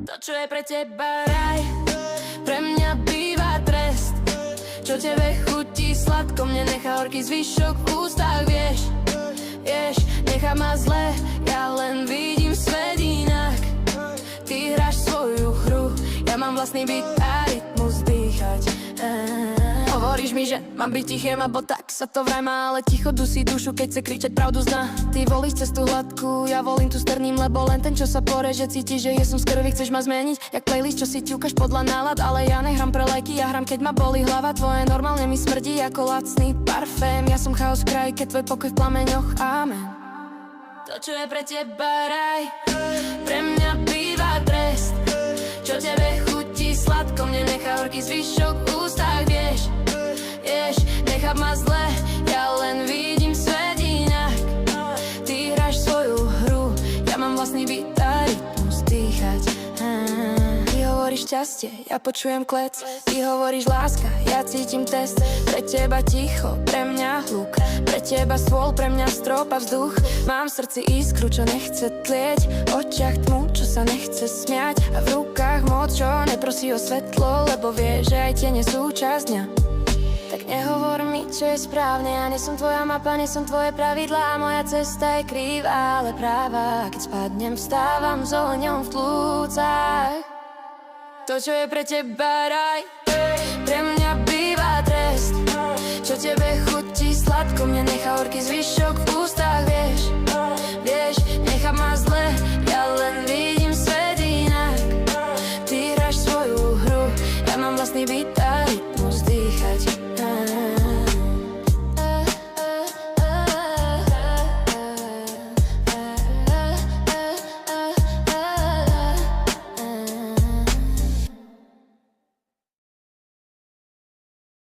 To, čo je pre teba raj, pre mňa býva trest. Čo tebe chutí sladko, mne nechá horký zvyšok v ústach, vieš. Nechá ma zle, ja len vidím svet inak. Ty hráš svoju hru, ja mám vlastný byt a rytmus dýchať. Hovoríš mi, že mám byť tichým, abo tak sa to vraj má, ale ticho dusí dušu, keď chce kričať pravdu zná. Ty volíš cestu hladkú, ja volím tu strným, lebo len ten, čo sa poreže, cítiš, že ja som z krvi, chceš ma zmeniť. Jak playlist, čo si ťukaš podľa nálad, ale ja nehrám pre lajky, ja hram, keď ma bolí hlava. Tvoje normálne mi smrdí ako lacný parfém, ja som chaos v kraji, keď tvoj pokoj v plameňoch, amen. To, čo je pre teba raj, pre mňa býva trest. Čo tebe chutí sladko, mne nechá horký zvyšok v ústach, vieš. Nechá ma zle, ja len vidím svet inak. Ty hráš svoju hru, ja mám vlastný byt a rytmus dýchať. Ty hovoríš šťastie, ja počujem klec. Ty hovoríš láska, ja cítim test. Pre teba ticho, pre mňa hluk. Pre teba stôl, pre mňa strop a vzduch. Mám v srdci iskru, čo nechce tlieť, v očiach tmu, čo sa nechce smiať, a v rukách moc, čo neprosí o svetlo, lebo vie, že aj tiene sú časť dňa. Tak nehovor mi, čo je správne, ja nie som tvoja mapa, nie som tvoje pravidlá. Moja cesta je krivá, ale práva. Keď spadnem, vstávam s ohňom v plúcach. To, čo je pre teba raj, pre mňa býva trest. Čo tebe chutí sladko, mne nechá horký zvyšok v ústach.